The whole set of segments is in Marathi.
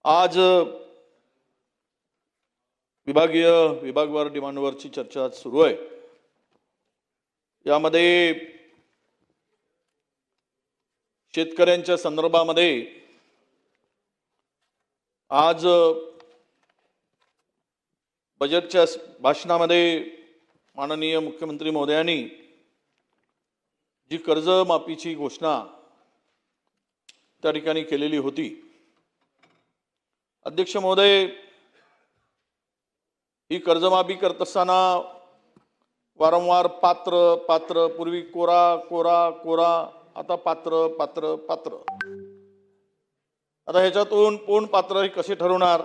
आज विभागवार डिमांडवरची चर्चा सुरू आहे। यामध्ये शेतकऱ्यांच्या संदर्भामध्ये आज बजेटच्या भाषणामध्ये माननीय मुख्यमंत्री महोदयांनी जी कर्जमाफीची घोषणा त्या ठिकाणी केलेली होती। अध्यक्ष महोदय, ही कर्जमाफी करत असताना वारंवार पात्र पूर्वी कोरा आता पात्र आता ह्याच्यातून कोण पात्र हे कसे ठरवणार?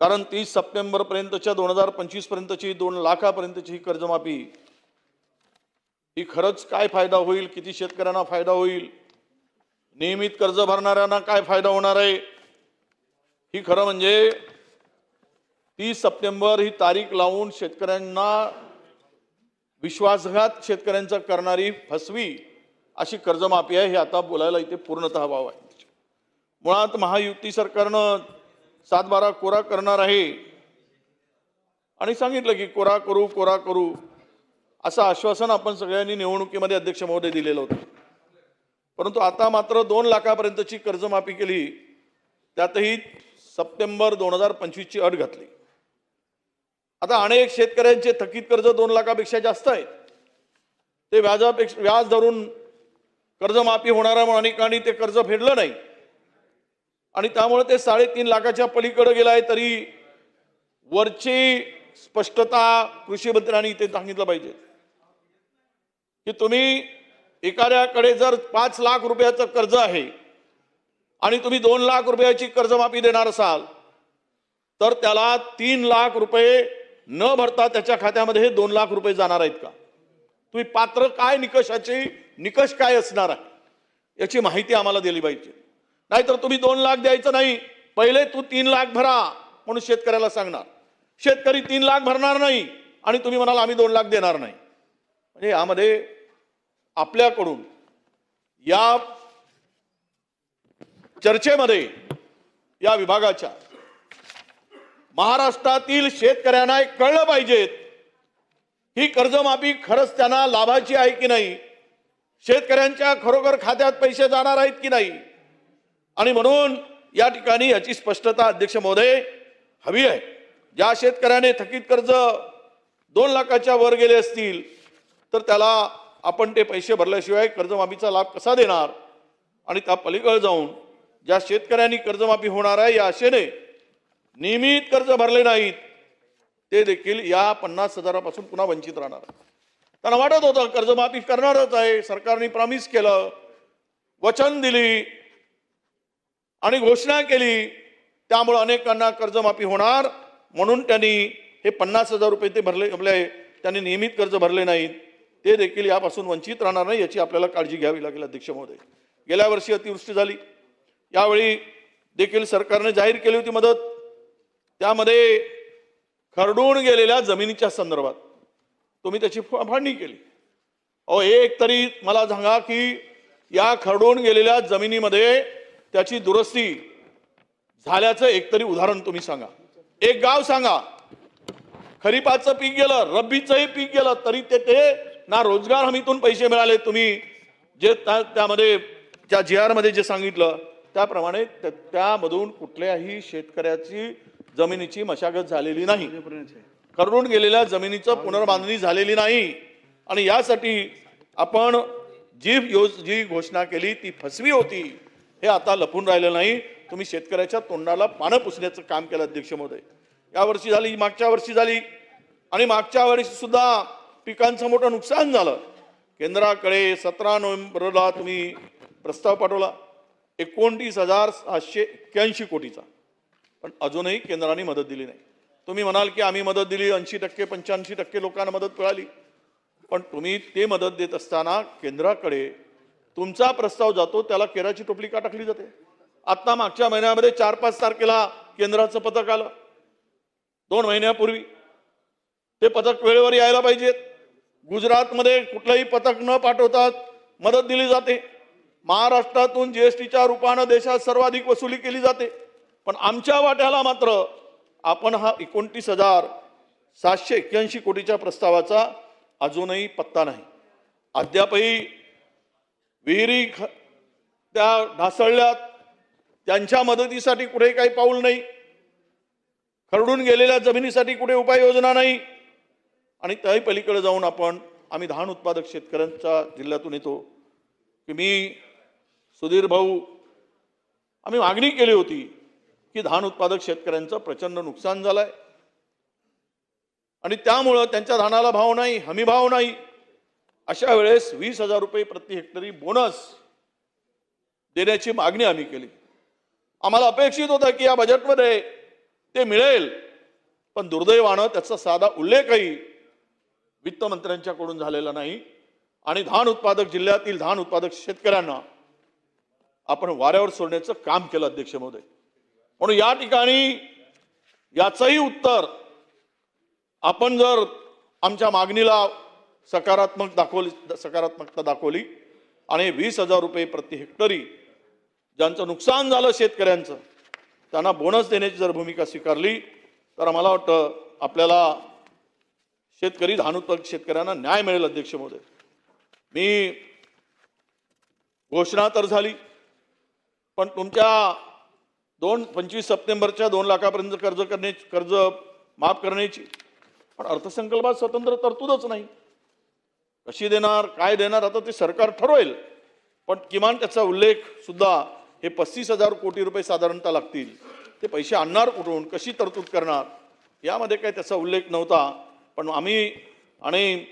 कारण 30 सप्टेंबर पर्यंतच्या 2025 पर्यंतची 2 लाखापर्यंतची ही कर्जमाफी ही खरंच काय फायदा होईल? किती शेतकऱ्यांना फायदा होईल? नियमित कर्ज भरणाऱ्यांना काय फायदा होणार आहे? ही खरं म्हणजे 30 सप्टेंबर ही तारीख लावून शेतकऱ्यांना विश्वासघात शेतकऱ्यांचा करणारी फसवी अशी कर्जमाफी आहे हे आता बोलायला इथे पूर्णतः वाव आहे। मुळात महायुती सरकारनं 7/12 कोरा करणार आहे आणि सांगितलं की कोरा करू असं आश्वासन आपण सगळ्यांनी निवडणुकीमध्ये अध्यक्ष महोदय दिलेलं होतं। परंतु आता मात्र 2 लाखापर्यंतची कर्जमाफी केली, त्यातही सप्टेंबर 2025 ची अट घातली। आता अनेक शेतकऱ्यांचे थकीत कर्ज 2 लाखापेक्षा जास्त आहे। ते व्याज धरून कर्जमाफी होणाऱ्या अनेकांनी ते कर्ज फेडलं नाही आणि त्यामुळे ते 3.5 लाखाच्या पलीकडे गेलं आहे। तरी वरची स्पष्टता कृषी मंत्र्यांनी इथे सांगितलं पाहिजे की तुम्ही एखाद्याकडे जर 5 लाख रुपयाचं कर्ज आहे आणि तुम्ही 2 लाख रुपयाची कर्जमाफी देणार असाल तर त्याला 3 लाख रुपये न भरता त्याच्या खात्यामध्ये हे 2 लाख रुपये जाणार आहेत का? तुम्ही पात्र काय निकष काय असणार आहे याची माहिती आम्हाला दिली पाहिजे। नाहीतर तुम्ही 2 लाख द्यायचं नाही, पहिले तू 3 लाख भरा म्हणून शेतकऱ्याला सांगणार। शेतकरी 3 लाख भरणार नाही आणि तुम्ही म्हणाल आम्ही 2 लाख देणार नाही। म्हणजे यामध्ये आपल्याकडून या चर्चेमध्ये या विभागाच्या महाराष्ट्रातील शेतकऱ्यांना कळलं पाहिजे ही कर्जमाफी खरंच त्यांना लाभाची आहे की नाही, शेतकऱ्यांच्या खरोखर खात्यात पैसे जाणार आहेत की नाही। आणि म्हणून या ठिकाणी याची स्पष्टता अध्यक्ष महोदय हवी आहे। ज्या शेतकऱ्याने थकीत कर्ज 2 लाखाच्या वर गेले असतील तर त्याला आपण ते पैसे भरल्याशिवाय कर्जमाफीचा लाभ कसा देणार? आणि त्या पलीकडे जाऊन ज्या शेतकऱ्यांनी कर्जमाफी होणार आहे या आशेने नियमित कर्ज भरले नाहीत ते देखील या 50,000पासून पुन्हा वंचित राहणार। त्यांना वाटत होतं कर्जमाफी करणारच आहे, सरकारने प्रॉमिस केलं, वचन दिली आणि घोषणा केली, त्यामुळे अनेकांना कर्जमाफी होणार म्हणून त्यांनी हे 50,000 रुपये ते भरले, त्यांनी नियमित कर्ज भरले नाहीत ते देखील यापासून वंचित राहणार नाही याची आपल्याला काळजी घ्यावी लागेल। अध्यक्ष महोदय, गेल्या वर्षी अतिवृष्टी झाली, यावेळी देखील सरकारने जाहीर केली होती मदत। त्यामध्ये खरडून गेलेल्या जमिनीच्या संदर्भात तुम्ही त्याची फाळणी केली। एक तरी मला सांगा की या खरडून गेलेल्या जमिनीमध्ये त्याची दुरुस्ती झाल्याचं एकतरी उदाहरण तुम्ही सांगा, एक गाव सांगा। खरीपाचं पीक गेलं, रब्बीचंही पीक गेलं तरी ते ना रोजगार हमीतून पैसे मिळाले, तुम्ही जे त्यामध्ये त्या GR मध्ये जे सांगितलं त्याप्रमाणे त्यामधून कुठल्याही शेतकऱ्याची जमिनीची मशागत झालेली नाही, खरडून गेलेल्या पुनर्बांधणी झालेली नाही। आणि यासाठी आपण जी घोषणा केली ती फसवी होती हे आता लपून राहिलं नाही। तुम्ही शेतकऱ्याच्या तोंडाला पानं पुसण्याचं काम केलं अध्यक्ष महोदय। या वर्षी झाली, मागच्या वर्षी झाली आणि मागच्या वर्षी सुद्धा पिकांचं मोठं नुकसान झालं। केंद्राकडे 17 नोव्हेंबरला तुम्ही प्रस्ताव पाठवला 29,781 कोटीचा, पण अजूनही केंद्राने मदत दिली नाही। तुम्ही म्हणाल की आम्ही मदत दिली, 80% 85% लोकांना मदत मिळाली, पण तुम्ही ते मदत देत असताना केंद्राकडे तुमचा प्रस्ताव जातो त्याला केराची टोपली का टाकली जाते? आता मागच्या महिन्यामध्ये 4-5 तारखेला केंद्राचं पथक आलं, 2 महिन्यापूर्वी ते पथक वेळेवर यायला पाहिजेत। गुजरातमध्ये कुठलंही पथक न पाठवतात मदत दिली जाते, महाराष्ट्रातून जीएसटीच्या रूपानं देशात सर्वाधिक वसुली केली जाते, पण आमच्या वाट्याला मात्र आपण हा 29,781 कोटीच्या प्रस्तावाचा अजूनही पत्ता नाही. अद्यापही विहिरी त्या ढासळल्यात, त्यांच्या मदतीसाठी कुठे काही पाऊल नाही. खरडून गेलेल्या जमिनीसाठी कुठे उपाययोजना नाही. आणि त्याही पलीकडे जाऊन आम्ही धान उत्पादक शेतकऱ्यांच्या जिल्ह्यातून येतो की मी सुधीर भाऊ आम्ही मागणी केली होती की धान उत्पादक शेतकऱ्यांचं प्रचंड नुकसान झालंय आणि त्यामुळं त्यांच्या धानाला भाव नाही, हमी भाव नाही. अशा वेळेस 20,000 रुपये प्रति हेक्टरी बोनस देण्याची मागणी आम्ही केली. आम्हाला अपेक्षित होतं की या बजेटमध्ये ते मिळेल, पण दुर्दैवानं त्याचा साधा उल्लेखही वित्तमंत्र्यांच्याकडून झालेला नाही. आणि धान उत्पादक जिल्ह्यातील धान उत्पादक शेतकऱ्यांना आपण वाऱ्यावर सोडण्याचं काम केलं अध्यक्ष महोदय. म्हणून या ठिकाणी याचंही उत्तर आपण जर आमच्या मागणीला सकारात्मकता दाखवली आणि 20,000 रुपये प्रति हेक्टरी ज्यांचं नुकसान झालं शेतकऱ्यांचं त्यांना बोनस देण्याची जर भूमिका स्वीकारली तर मला वाटतं आपल्याला शेतकरी धान उत्पादक शेतकऱ्यांना न्याय मिळेल अध्यक्ष महोदय. मी घोषणा तर झाली, पण तुमच्या 25 सप्टेंबरच्या 2 लाखापर्यंत कर्ज माफ करण्याची पण अर्थसंकल्पात स्वतंत्र तरतूदच नाही. कशी देणार, काय देणार आता ते सरकार ठरवेल, पण किमान त्याचा उल्लेख सुद्धा हे 35,000 कोटी रुपये साधारणतः लागतील, ते पैसे आणणार कुठून, कशी तरतूद करणार, यामध्ये काही त्याचा उल्लेख नव्हता. पण आम्ही आणि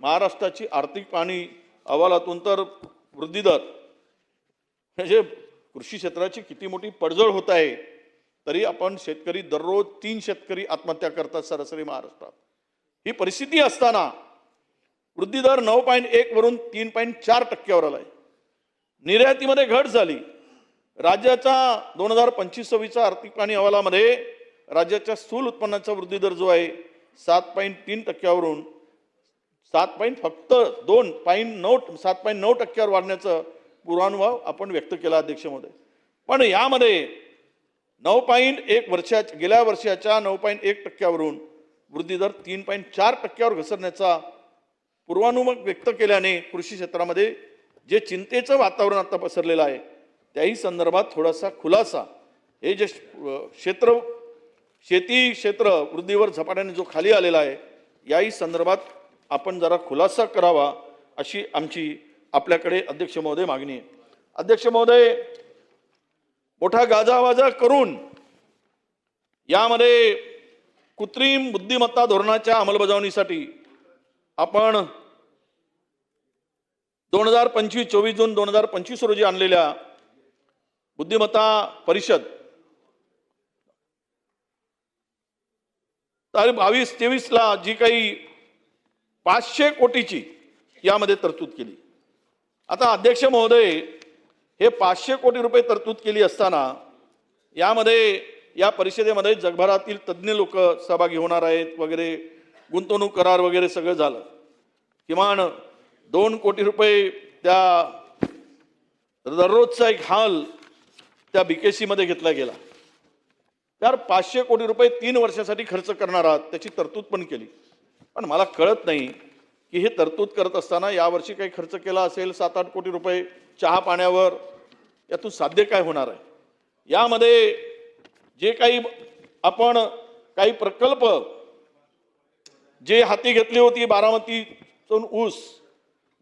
महाराष्ट्राची आर्थिक पाहणी अहवालातून तर वृद्धी दर म्हणजे कृषी क्षेत्राची किती मोठी पडझड होत आहे, तरी आपण शेतकरी दररोज 3 शेतकरी आत्महत्या करतात सरासरी महाराष्ट्रात. ही परिस्थिती असताना वृद्धी दर 9.1 वरून 3.4% आलाय. निर्यातीमध्ये घट झाली. राज्याचा 2025-26 आर्थिक पाहणी अहवालामध्ये राज्याच्या स्थूल उत्पन्नाचा वृद्धी दर जो आहे 7.3% वरून 7.9% वाढण्याचं पूर्वानुमान आपण व्यक्त केला अध्यक्ष महोदय. पण यामध्ये 9.1 गेल्या वर्षाच्या 9.1% वरून वृद्धी दर 3.4% घसरण्याचा पूर्वानुमान व्यक्त केल्याने कृषी क्षेत्रामध्ये जे चिंतेचं वातावरण आता पसरलेलं आहे त्याही संदर्भात थोडासा खुलासा, हे जे शेती क्षेत्र वृद्धीवर झपाट्याने जो खाली आलेला आहे याही संदर्भात आपण जरा खुलासा करावा अशी आमची आपल्याकडे अध्यक्ष महोदय मागणी आहे. अध्यक्ष महोदय, मोठा गाजावाजा करून यामध्ये कृत्रिम बुद्धिमत्ता धोरणाच्या अंमलबजावणीसाठी आपण 24 जून 2025 रोजी आणलेल्या बुद्धिमत्ता परिषद तारीख 22-23 ला जी काही 500 कोटीची यामध्ये तरतूद केली. आता अध्यक्ष महोदय, हे 500 कोटी रुपये तरतूद केली असताना यामध्ये या परिषदेमध्ये जगभरातील तज्ज्ञ लोक सहभागी होणार आहेत वगैरे, गुंतवणूक करार वगैरे सगळं झालं. किमान 2 कोटी रुपये त्या दररोजचा एक हाल त्या BKC मध्ये घेतला गेला. तर 500 कोटी रुपये 3 वर्षासाठी खर्च करणार आहात, त्याची तरतूद पण केली. पण मला कळत नाही की हे तरतूद करत असताना यावर्षी काही खर्च केला असेल 7-8 कोटी रुपये चहा पाण्यावर, यातून साध्य काय होणार आहे. यामध्ये जे काही आपण काही प्रकल्प जे हाती घेतली होती, बारामतीतून ऊस,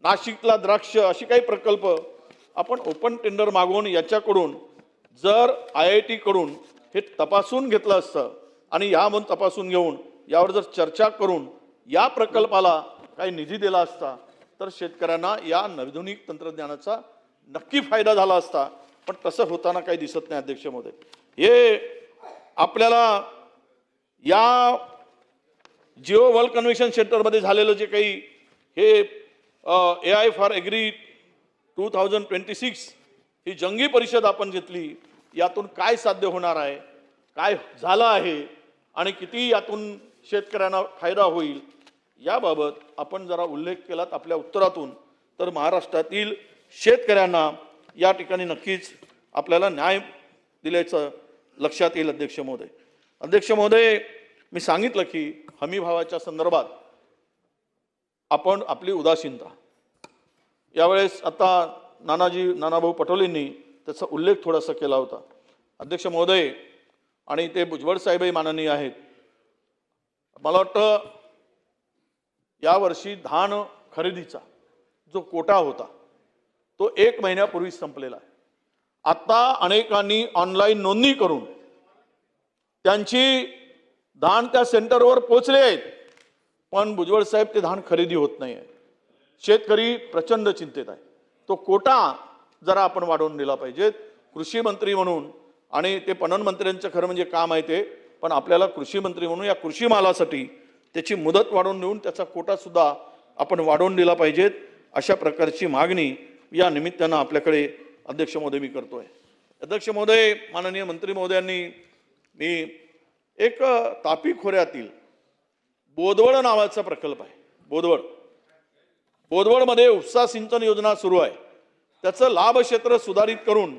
नाशिकला द्राक्ष, अशी काही प्रकल्प आपण ओपन टेंडर मागवून याच्याकडून जर IIT कडून हे तपासून घेतलं असतं आणि यामधून तपासून घेऊन यावर जर चर्चा करून या प्रकल्पाला काही निधी दिला असता तर शेतकऱ्यांना या नवोन्मेष तंत्रज्ञानाचा नक्की फायदा झाला असता. पण तसं होताना काही दिसत नाही अध्यक्ष महोदय. हे आपल्याला या जिओ वर्ल्ड कन्व्हेन्शन सेंटरमध्ये झालेलं जे काही हे AI फॉर ॲग्री 2026 ही जंगी परिषद आपण घेतली, यातून काय साध्य होणार आहे, काय झालं आहे आणि किती यातून शेतकऱ्यांना फायदा होईल याबाबत आपण जरा उल्लेख केलात आपल्या उत्तरातून, तर महाराष्ट्रातील शेतकऱ्यांना या ठिकाणी नक्कीच आपल्याला न्याय दिल्याचं लक्षात येईल. अध्यक्ष महोदय, मी सांगितलं की हमी भावाच्या संदर्भात आपण आपली उदासीनता यावेळेस आता नानाभाऊ पटोलेंनी त्याचा उल्लेख थोडासा केला होता. अध्यक्ष महोदय, आणि ते भुजबळ साहेबही माननीय आहेत. मला वाटतं यावर्षी धान खरेदीचा जो कोटा होता तो 1 महिन्यापूर्वी संपलेला आहे. आता अनेकांनी ऑनलाईन नोंदणी करून त्यांची धान त्या सेंटरवर पोहोचले आहेत, पण भुजबळ साहेब ते धान खरेदी होत नाही आहे. शेतकरी प्रचंड चिंतेत आहे. तो कोटा जरा आपण वाढवून दिला पाहिजे. कृषी मंत्री म्हणून, आणि ते पणन मंत्र्यांचं खरं म्हणजे काम आहे ते, पण आपल्याला कृषी मंत्री म्हणून या कृषी मालासाठी त्याची मुदत वाढवून देऊन त्याचा कोटा सुद्धा आपण वाढवून दिला पाहिजेत. अशा प्रकारची मागणी या निमित्तानं आपल्याकडे अध्यक्ष महोदय मी करतोय. अध्यक्ष महोदय, माननीय मंत्री महोदयांनी, मी एक तापी खोऱ्यातील बोदवड नावाचा प्रकल्प आहे. बोदवडमध्ये उपसा सिंचन योजना सुरू आहे. त्याचं लाभ क्षेत्र सुधारित करून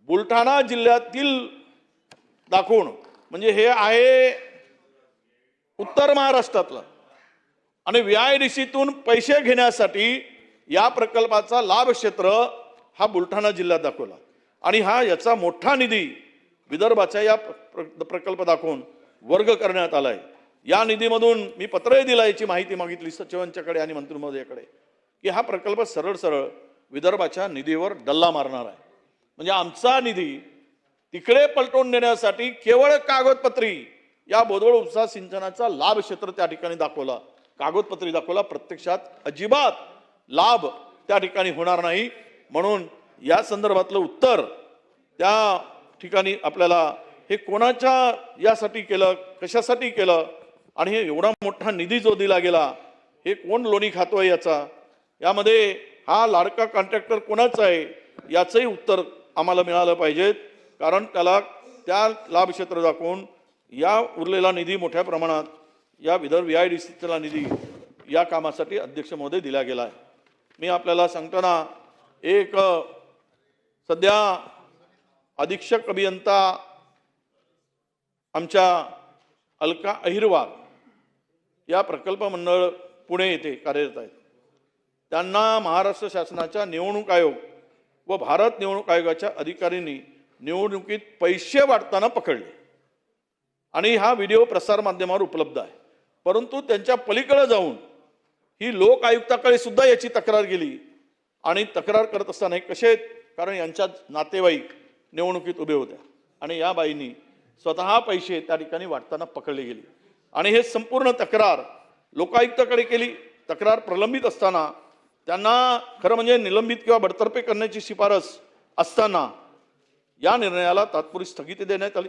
बुलढाणा जिल्ह्यातील दाखवून, म्हणजे हे आहे उत्तर महाराष्ट्रातलं, आणि VIDCतून पैसे घेण्यासाठी या प्रकल्पाचा लाभ क्षेत्र हा बुलढाणा जिल्ह्यात दाखवला, आणि याचा मोठा निधी विदर्भाच्या या प्रकल्प दाखवून वर्ग करण्यात आलाय. या निधीमधून मी पत्रही दिला, याची माहिती मागितली सचिवांच्याकडे आणि मंत्री महोदयाकडे, की हा प्रकल्प सरळ विदर्भाच्या निधीवर डल्ला मारणार आहे. म्हणजे आमचा निधी तिकडे पलटवून देण्यासाठी केवळ कागदपत्री या बोदवड उपसा सिंचनाचा लाभ क्षेत्र त्या ठिकाणी दाखवला, कागदपत्री दाखवला, प्रत्यक्षात अजिबात लाभ त्या ठिकाणी होणार नाही. म्हणून या संदर्भातलं उत्तर त्या ठिकाणी आपल्याला, हे कोणाच्या यासाठी केलं, कशासाठी केलं, आणि हे एवढा मोठा निधी जो दिला गेला, हे कोण लोणी खातोय यामध्ये हा लाडका कॉन्ट्रॅक्टर कोणाचा आहे याचंही उत्तर आम्हाला मिळालं पाहिजे. कारण त्याला त्या लाभ क्षेत्र दाखवून या उरलेला निधी मोठ्या प्रमाणात या विदर्भ VIDCचा निधी या कामासाठी अध्यक्ष महोदय दिला गेला आहे. मी आपल्याला सांगताना, एक सध्या अधीक्षक अभियंता आमच्या अलका अहिरवार या प्रकल्प मंडळ पुणे येथे कार्यरत आहेत. त्यांना महाराष्ट्र शासनाच्या निवडणूक आयोग व भारत निवडणूक आयोगाच्या अधिकाऱ्यांनी निवडणुकीत पैसे वाटताना पकडले, आणि हा व्हिडिओ प्रसार माध्यमावर उपलब्ध आहे. परंतु त्यांच्या पलीकडे जाऊन ही लोक आयुक्ताकडे सुद्धा याची तक्रार गेली, आणि तक्रार करत असताना कसे आहेत, कारण यांच्या नातेवाईक निवडणुकीत उभे होत्या, आणि या बाईंनी स्वतः पैसे त्या ठिकाणी वाटताना पकडले गेले, आणि हे संपूर्ण तक्रार लोकायुक्ताकडे केली. तक्रार प्रलंबित असताना त्यांना खरं म्हणजे निलंबित किंवा बडतर्फे करण्याची शिफारस असताना या निर्णयाला तात्पुरती स्थगिती देण्यात आली.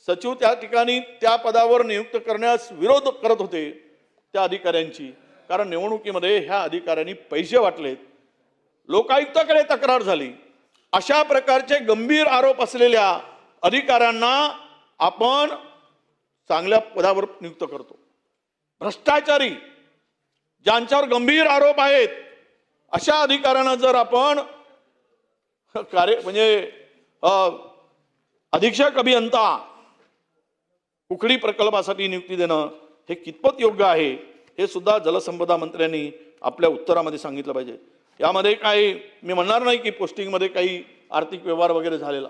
सचिव त्या ठिकाणी त्या पदावर नियुक्त करण्यास विरोध करत होते त्या अधिकाऱ्यांची, कारण निवडणुकीमध्ये ह्या अधिकाऱ्यांनी पैसे वाटलेत. लोकायुक्ताकडे तक्रार झाली. अशा प्रकारचे गंभीर आरोप असलेल्या अधिकाऱ्यांना आपण चांगल्या पदावर नियुक्त करतो. भ्रष्टाचारी ज्यांच्यावर गंभीर आरोप आहेत अशा अधिकाऱ्यांना जर आपण अधीक्षक अभियंता कुकडी प्रकल्पासाठी नियुक्ती देणं हे कितपत योग्य आहे हे सुद्धा जलसंपदा मंत्र्यांनी आपल्या उत्तरामध्ये सांगितलं पाहिजे. यामध्ये काही मी म्हणणार नाही की पोस्टिंगमध्ये काही आर्थिक व्यवहार वगैरे झालेला,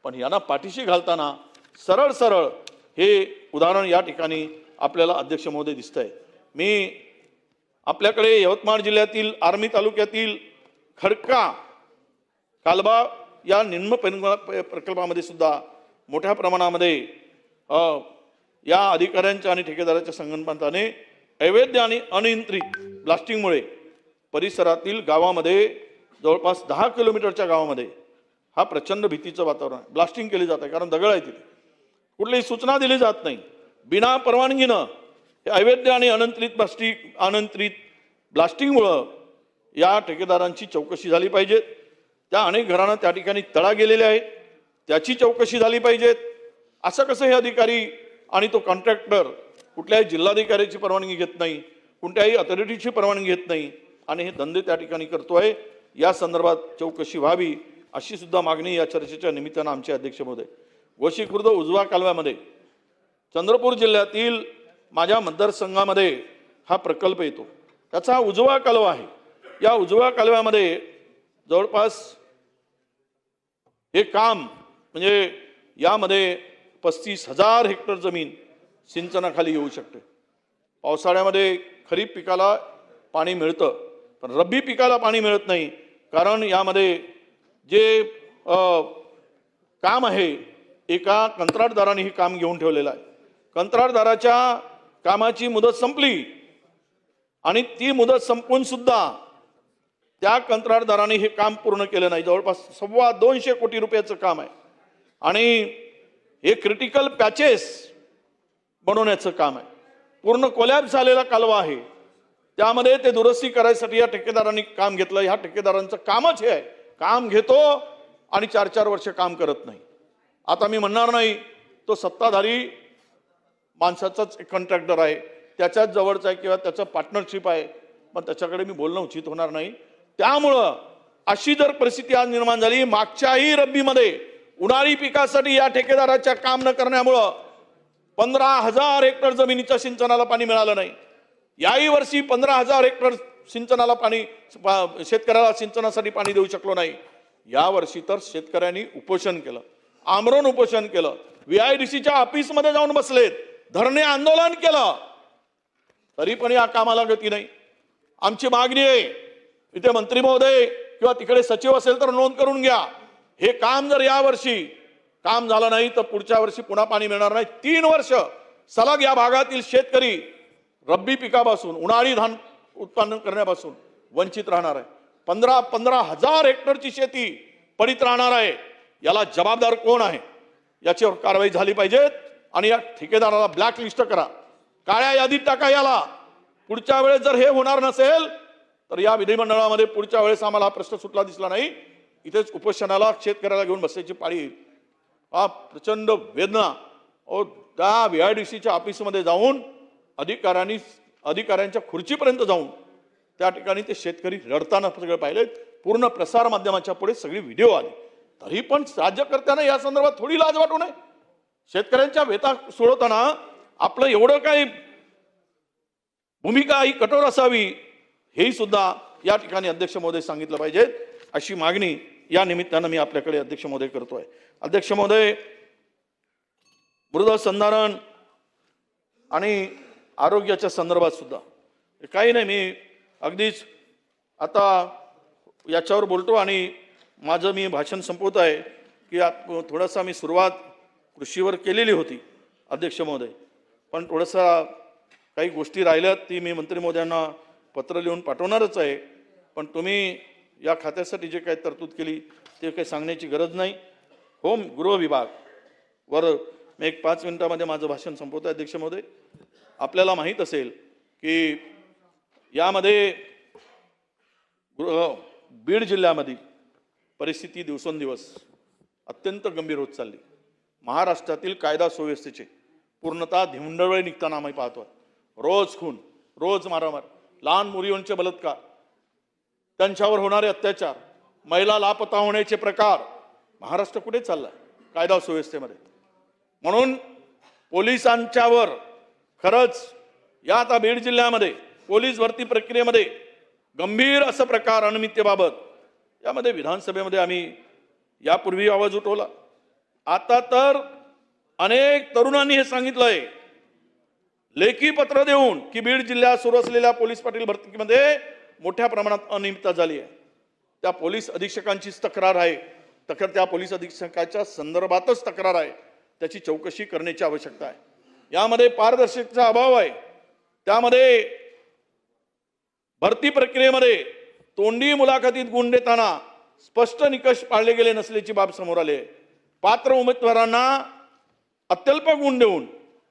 पण यांना पाठीशी घालताना सरळ हे उदाहरण या ठिकाणी आपल्याला अध्यक्ष महोदय दिसतंय. मी आपल्याकडे यवतमाळ जिल्ह्यातील आर्मी तालुक्यातील खडका कालबा या निम्न प्रकल्पामध्ये सुद्धा मोठ्या प्रमाणामध्ये या अधिकाऱ्यांच्या आणि ठेकेदाराच्या संगनमताने अवैध आणि अनियंत्रित ब्लास्टिंगमुळे परिसरातील गावामध्ये जवळपास 10 किलोमीटरच्या गावामध्ये हा प्रचंड भीतीचं वातावरण आहे. ब्लास्टिंग केली जात आहे, कारण दगड आहे तिथे, कुठलीही सूचना दिली जात नाही. बिना परवानगीनं हे अवैध आणि अनियंत्रित ब्लास्टिंगमुळं या ठेकेदारांची चौकशी झाली पाहिजे. त्या अनेक घरांना त्या ठिकाणी तडा गेलेले आहेत, त्याची चौकशी झाली पाहिजे. असं कसं हे अधिकारी आणि तो कॉन्ट्रॅक्टर कुठल्याही जिल्हाधिकाऱ्याची परवानगी घेत नाही, कोणत्याही अथॉरिटीची परवानगी घेत नाही, आणि हे धंदे त्या ठिकाणी करतोय. या संदर्भात चौकशी व्हावी अशी सुद्धा मागणी या चर्चेच्या निमित्तानं आमचे अध्यक्ष महोदय. गोशी खुर्द उजवा कालव्यामध्ये चंद्रपूर जिल्ह्यातील माझ्या मतदारसंघामध्ये हा प्रकल्प येतो. त्याचा उजवा कालवा आहे. या उजव्या कालव्यामध्ये जवळपास हे काम म्हणजे यामध्ये 35,000 हेक्टर जमीन सिंचनाखाली येऊ शकते. पावसाळ्यामध्ये खरीप पिकाला पाणी मिळतं, पण रब्बी पिकाला पाणी मिळत नाही. कारण यामध्ये जे काम आहे एका कंत्राटदाराने हे काम घेऊन ठेवलेलं आहे. कंत्राटदाराच्या कामाची मुदत संपली आणि ती मुदत संपून सुद्धा त्या कंत्राटदाराने हे काम पूर्ण केलं नाही. जवळपास 225 कोटी रुपयाचं काम आहे आणि हे क्रिटिकल पॅचेस बनवण्याचं काम आहे. पूर्ण कोलॅप्स झालेला कालवा आहे. त्यामध्ये ते दुरुस्ती करायसाठी या ठेकेदारांनी काम घेतलं. ह्या ठेकेदारांचं कामच हे आहे, काम घेतो आणि 4-4 वर्ष काम करत नाही. आता मी म्हणणार नाही तो सत्ताधारी माणसाचाच एक कॉन्ट्रॅक्टर आहे, त्याच्याच जवळचा आहे किंवा त्याचं पार्टनरशिप आहे, पण त्याच्याकडे मी बोलणं उचित होणार नाही. त्यामुळं अशी जर परिस्थिती आज निर्माण झाली, मागच्याही रब्बीमध्ये उन्हाळी पिकासाठी या ठेकेदाराच्या काम न करण्यामुळं 15,000 हेक्टर जमिनीच्या सिंचनाला पाणी मिळालं नाही. याही वर्षी 15,000 हेक्टर सिंचनाला पाणी शेतकऱ्याला सिंचनासाठी पाणी देऊ शकलो नाही. या वर्षी तर शेतकऱ्यांनी उपोषण केलं, आमरण उपोषण केलं, VIDCच्या ऑफिसमध्ये जाऊन बसलेत, धरणे आंदोलन केलं, तरी पण या कामाला गती नाही. आमची मागणी आहे, इथे मंत्री महोदय किंवा तिकडे सचिव असेल तर नोंद करून घ्या. हे काम जर या वर्षी काम झालं नाही तर पुढच्या वर्षी पुन्हा पाणी मिळणार नाही. 3 वर्ष सलग या भागातील शेतकरी रब्बी पिकापासून उन्हाळी धान उत्पन्न करण्यापासून वंचित राहणार आहे. 15,000 हेक्टरची शेती पडीत राहणार आहे. याला जबाबदार कोण आहे याच्यावर कारवाई झाली पाहिजे आणि या ठेकेदाराला ब्लॅक लिस्ट करा, काळ्या यादीत टाका याला. पुढच्या वेळेस जर हे होणार नसेल तर या विधिमंडळामध्ये पुढच्या वेळेस आम्हाला हा प्रश्न सुटला दिसला नाही, इथेच उपोषणाला शेतकऱ्याला घेऊन बसायची पाळी येईल. हा प्रचंड वेदना. त्या VIDCच्या ऑफिसमध्ये जाऊन अधिकाऱ्यांच्या खुर्चीपर्यंत जाऊन त्या ठिकाणी ते शेतकरी रडताना सगळं पाहिले. पूर्ण प्रसार माध्यमाच्या पुढे सगळी व्हिडिओ आली. तरी पण राज्यकर्त्यांना या संदर्भात थोडी लाज वाटू नये. शेतकऱ्यांच्या व्यथा सोडवताना आपलं एवढं काही भूमिका ही कठोर असावी हेही सुद्धा या ठिकाणी अध्यक्ष महोदय सांगितलं पाहिजे, अशी मागणी या निमित्तानं मी आपल्याकडे अध्यक्ष महोदय करतोय. अध्यक्ष महोदय, मृदा संधारण आणि आरोग्याच्या संदर्भात सुद्धा काही नाही, मी अगदीच आता याच्यावर बोलतो आणि माझं मी भाषण संपवत आहे की थोडासा मी सुरुवात कृषीवर केलेली होती अध्यक्ष महोदय, पण थोडासा काही गोष्टी राहिल्यात ती मी मंत्री महोदयांना पत्र लिहून पाठवणारच आहे. पण तुम्ही या खात्यासाठी जे काही तरतूद केली ते काही सांगण्याची गरज नाही. गृह विभाग वर मी एक 5 मिनिटामध्ये माझं भाषण संपवतो आहे. अध्यक्ष महोदय, आपल्याला माहीत असेल की यामध्ये बीड जिल्ह्यामधील परिस्थिती दिवसेंदिवस अत्यंत गंभीर होत चालली. महाराष्ट्रातील कायदा सुव्यवस्थेचे पूर्णतः धिंडवळे निघताना आम्ही पाहतो. रोज खून, रोज मारामार, लहान मुलींचे बलात्कार, त्यांच्यावर होणारे अत्याचार, महिला लापता होण्याचे प्रकार. महाराष्ट्र कुठे चाललाय कायदा सुव्यवस्थेमध्ये? म्हणून पोलिसांच्यावर खरंच या आता बीड जिल्ह्यामध्ये पोलीस भरती प्रक्रियेमध्ये गंभीर असं प्रकार अनियमिततेबाबत यामध्ये विधानसभेमध्ये आम्ही यापूर्वी आवाज उठवला. आता तर अनेक तरुणांनी हे सांगितलंय लेखी पत्र देऊन की बीड जिल्ह्यात सुरू असलेल्या पोलीस पाटील भरतीमध्ये मोठ्या प्रमाणात अनियमितता झाली आहे. त्या पोलीस अधीक्षकांचीच तक्रार आहे, त्या पोलीस अधीक्षकाच्या संदर्भातच तक्रार आहे. त्याची चौकशी करण्याची आवश्यकता आहे. यामध्ये पारदर्शकतेचा अभाव आहे. त्यामध्ये भरती प्रक्रियेमध्ये तोंडी मुलाखतीत गुण देताना स्पष्ट निकष पाळले गेले नसल्याची बाब समोर आली आहे. पात्र उमेदवारांना अत्यल्प गुण देऊन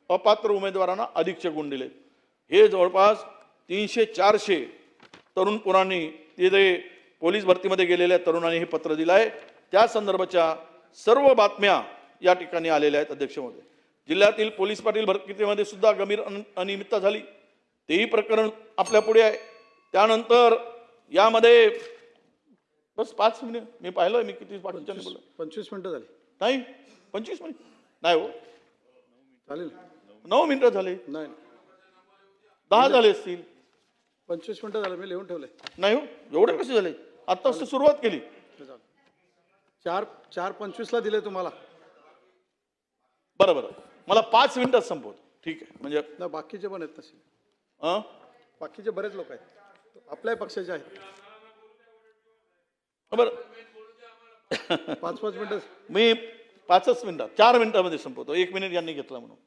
अपात्र उमेदवारांना अधिकचे गुण दिले. हे जवळपास 300-400 तरुण पुरांनी तिथे पोलीस भरतीमध्ये गेलेल्या तरुणांनी हे पत्र दिलं आहे. त्या संदर्भाच्या सर्व बातम्या या ठिकाणी आलेल्या आहेत. अध्यक्ष महोदय, जिल्ह्यातील पोलीस पाटील भरतीमध्ये सुद्धा गंभीर अनियमितता झाली, तेही प्रकरण आपल्या पुढे आहे. त्यानंतर यामध्ये बस 5 मिनिट मी पाहिलं मी किती पाठवून बोललो 25 मिनिटं झाली. नाही 25 मिनिट नाही हो चालेल 9 मिनिटं झाले नाही 10 झाले असतील 25 मिनिटं झालं मी लिहून ठेवलंय. नाही हो एवढे कसे झाले आत्ताच तर सुरुवात केली. 4:25 ला दिले तुम्हाला. बरं बरं मला 5 मिनिटात संपवतो ठीक आहे म्हणजे ना बाकीचे पण आहेत तसे. अं? बाकीचे बरेच लोक आहेत आपल्याही पक्षाचे आहेत. बरं 5-5 मिनिटं. मी 5च मिनिटात 4 मिनिटामध्ये संपवतो 1 मिनिट यांनी घेतला म्हणून.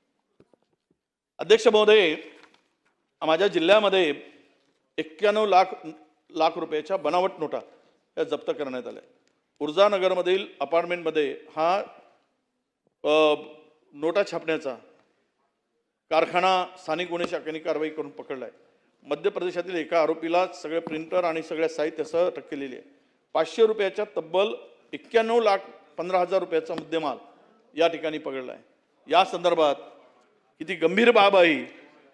अध्यक्ष महोदय माझ्या जिल्ह्यामध्ये 91 लाख रुपयाच्या बनावट नोटा या जप्त करण्यात आल्या. ऊर्जानगरमधील अपार्टमेंटमध्ये हा नोटा छापण्याचा कारखाना स्थानिक गुन्हे शाखेने कारवाई करून पकडला आहे. मध्य प्रदेशातील एका आरोपीला सगळे प्रिंटर आणि सगळ्या साहित्यासह अटक केलेली आहे. 500 रुपयाच्या तब्बल 91,15,000 रुपयाचा मुद्देमाल या ठिकाणी पकडला आहे. या संदर्भात किती गंभीर बाब आहे.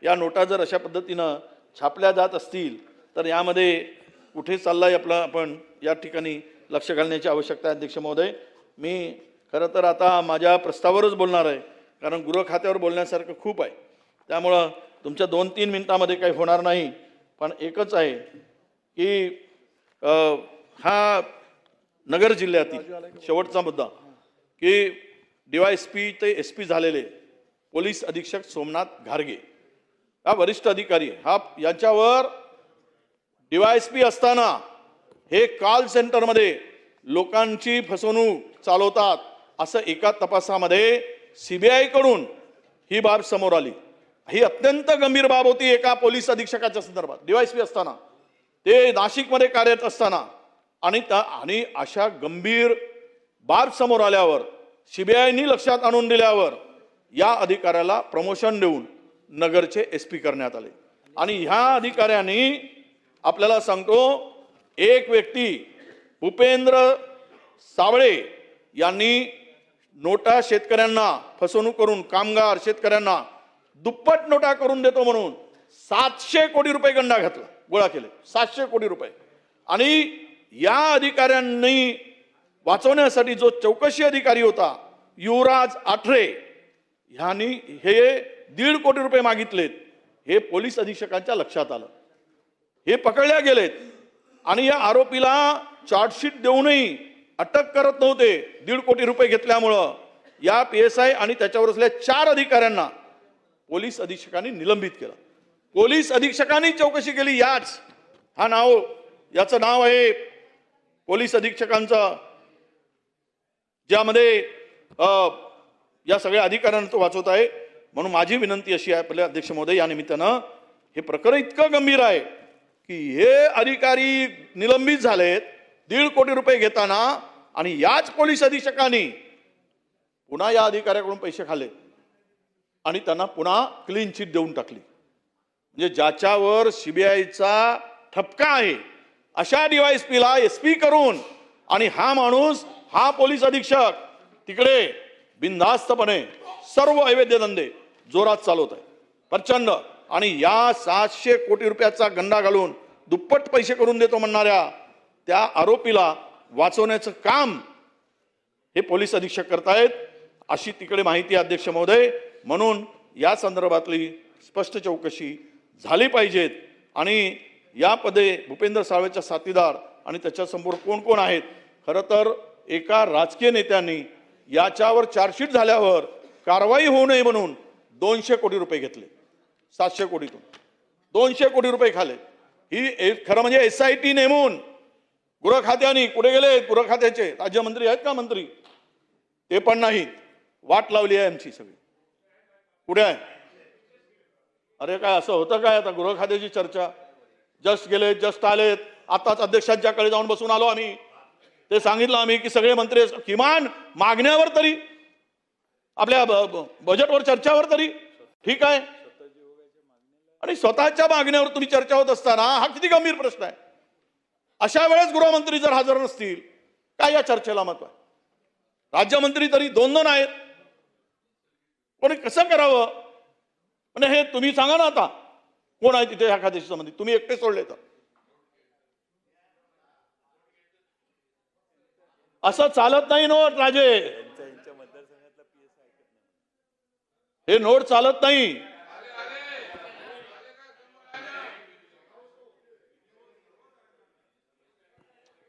या नोटा जर अशा पद्धतीनं छापल्या जात असतील तर यामध्ये कुठे चाललाय आपला आपण या ठिकाणी लक्ष घालण्याची आवश्यकता आहे. अध्यक्ष महोदय मी खरं तर आता माझ्या प्रस्तावावरच बोलणार आहे कारण गृह खात्यावर बोलण्यासारखं खूप आहे त्यामुळं तुमच्या 2-3 मिनिटामध्ये काही होणार नाही. पण एकच आहे की हा नगर जिल्ह्यातील शेवटचा मुद्दा की DYSP ते SP झालेले पोलीस अधीक्षक सोमनाथ घारगे हा वरिष्ठ अधिकारी हा यांच्यावर DYSP असताना हे कॉल सेंटरमध्ये लोकांची फसवणूक चालवतात असं एका तपासामध्ये CBI कडून ही बाब समोर आली. ही अत्यंत गंभीर बाब होती एका पोलीस अधीक्षकाच्या संदर्भात DYSP असताना ते नाशिकमध्ये कार्यरत असताना आणि अशा गंभीर बाब समोर आल्यावर CBIनी लक्षात आणून दिल्यावर या अधिकाऱ्याला प्रमोशन देऊन नगरचे SP करण्यात आले. आणि ह्या अधिकाऱ्यांनी आपल्याला सांगतो एक व्यक्ती भूपेंद्र सावळे यांनी नोटा शेतकऱ्यांना फसवणूक करून कामगार शेतकऱ्यांना दुप्पट नोटा करून देतो म्हणून 700 कोटी रुपये गंडा घातला गोळा केले 700 कोटी रुपये. आणि या अधिकाऱ्यांनी वाचवण्यासाठी जो चौकशी अधिकारी होता युवराज आठरे ह्यांनी हे 1.5 कोटी रुपये मागितलेत. हे पोलीस अधीक्षकांच्या लक्षात आलं. हे पकडल्या गेलेत आणि या आरोपीला चार्जशीट देऊनही अटक करत नव्हते. 1.5 कोटी रुपये घेतल्यामुळं या PSI आणि त्याच्यावर असलेल्या 4 अधिकाऱ्यांना पोलीस अधीक्षकांनी निलंबित केलं. पोलीस अधीक्षकांनी चौकशी केली. याचं नाव आहे पोलीस अधीक्षकांचं ज्यामध्ये या सगळ्या अधिकाऱ्यांना तो वाचवत आहे. म्हणून माझी विनंती अशी आहे आपल्या अध्यक्ष महोदय या निमित्तानं हे प्रकरण इतकं गंभीर आहे की हे अधिकारी निलंबित झालेत 1.5 कोटी रुपये घेताना आणि याच पोलीस अधीक्षकांनी पुन्हा या अधिकाऱ्याकडून पैसे खाल्ले आणि त्यांना पुन्हा क्लीन चिट देऊन टाकली. म्हणजे ज्याच्यावर CBIचा ठपका आहे अशा DYSPला SP करून आणि हा माणूस हा पोलीस अधीक्षक तिकडे बिनधास्तपणे सर्व अवैध धंदे जोरात चालवत आहे प्रचंड. आणि या 700 कोटी रुपयाचा गंडा घालून दुप्पट पैसे करून देतो म्हणणाऱ्या त्या आरोपीला वाचवण्याचं काम हे पोलीस अधीक्षक करतायत अशी तिकडे माहिती आहे अध्यक्ष महोदय. म्हणून या संदर्भातली स्पष्ट चौकशी झाली पाहिजेत. आणि यामध्ये भूपेंद्र सावळेचा साथीदार आणि त्याच्यासमोर कोण कोण आहेत. खरं तर एका राजकीय नेत्यांनी याच्यावर चार्जशीट झाल्यावर कारवाई होऊ नये म्हणून 200 कोटी रुपये घेतले. 700 कोटीतून 200 कोटी रुपये खाले. ही खरं म्हणजे SIT नेमून गृह खात्याने कुठे गेले गृह खात्याचे राज्यमंत्री आहेत का मंत्री ते पण नाहीत. वाट लावली आहे आमची सगळी कुठे आहे. अरे काय असं होतं काय आता गृह खात्याची चर्चा जस्ट गेले जस्ट आलेत. आताच अध्यक्षांच्याकडे जाऊन बसून आलो आम्ही. ते सांगितलं आम्ही की सगळे मंत्री किमान मागण्यावर तरी आपल्या बजेटवर चर्चावर तरी ठीक आहे. आणि स्वतःच्या मागण्यावर तुम्ही चर्चा होत असताना हा किती गंभीर प्रश्न आहे. अशा वेळेस गृहमंत्री जर हजर नसतील काय या चर्चेला महत्व आहे. राज्यमंत्री तरी 2-2 आहेत. कोणी कसं करावं म्हणजे हे तुम्ही सांगा ना. आता कोण आहे तिथे ह्या खात्याशी संबंधित तुम्ही एकटे सोडले तर असं चालत नाही नोट राजे, हे नोट चालत नाही.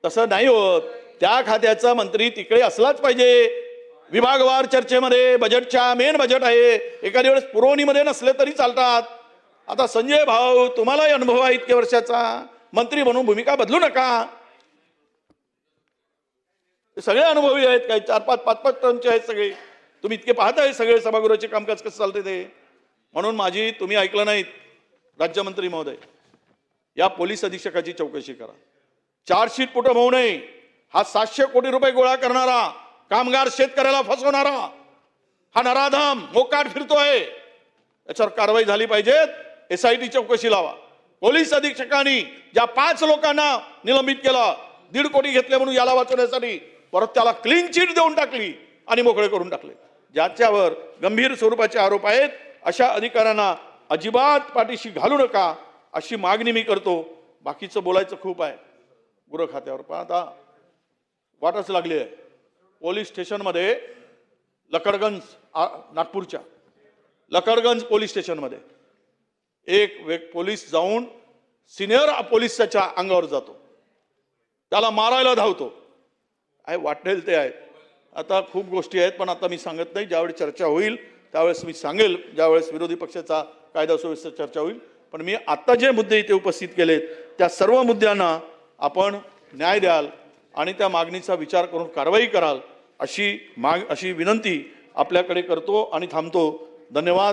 तसं नाही होत. त्या खात्याचा मंत्री तिकडे असलाच पाहिजे. विभागवार चर्चेमध्ये बजेटच्या मेन बजेट आहे, एखाद्या वेळेस पुरवणीमध्ये नसले तरी चालतात. आता संजय भाऊ, तुम्हालाही अनुभव आहे इतक्या वर्षाचा, मंत्री म्हणून भूमिका बदलू नका. सगळे अनुभवी आहेत, काही 4-5 टर्मचे आहेत सगळे. तुम्ही इतके पाहताय सगळे सभागृहाचे कामकाज कसं चालते ते. म्हणून माझी, तुम्ही ऐकलं नाहीत राज्यमंत्री महोदय, या पोलीस अधीक्षकाची चौकशी करा. चार्जशीट कुठं होऊ नये. हा 700 कोटी रुपये गोळा करणारा, कामगार शेतकऱ्याला फसवणारा हा नराधम मोकाट फिरतोय. याच्यावर कारवाई झाली पाहिजे. SIT चौकशी लावा. पोलीस अधीक्षकांनी ज्या 5 लोकांना निलंबित केलं, 1.5 कोटी घेतले म्हणून याला वाचवण्यासाठी, परत त्याला क्लीन चिट देऊन टाकली आणि मोकळे करून टाकले. ज्याच्यावर गंभीर स्वरूपाचे आरोप आहेत, अशा अधिकाऱ्यांना अजिबात पाठीशी घालू नका, अशी मागणी मी करतो. बाकीचं बोलायचं खूप आहे गृह खात्यावर, पण आता वाटच लागली आहे. पोलीस स्टेशनमध्ये लकडगंज, नागपूरच्या लकडगंज पोलीस स्टेशनमध्ये एक पोलीस जाऊन सिनियर पोलिसाच्या अंगावर जातो, त्याला मारायला धावतो. आहे वाटेल ते आहेत. आता खूप गोष्टी आहेत, पण आता मी सांगत नाही. ज्यावेळी चर्चा होईल त्यावेळेस मी सांगेल, ज्यावेळेस विरोधी पक्षाचा कायदा सुव्यवस्था चर्चा होईल. पण मी आता जे मुद्दे इथे उपस्थित केलेत त्या सर्व मुद्द्यांना आपण न्याय द्याल आणि त्या मागणीचा विचार करून कारवाई कराल, अशी विनंती आपल्याकडे करतो आणि थांबतो. धन्यवाद.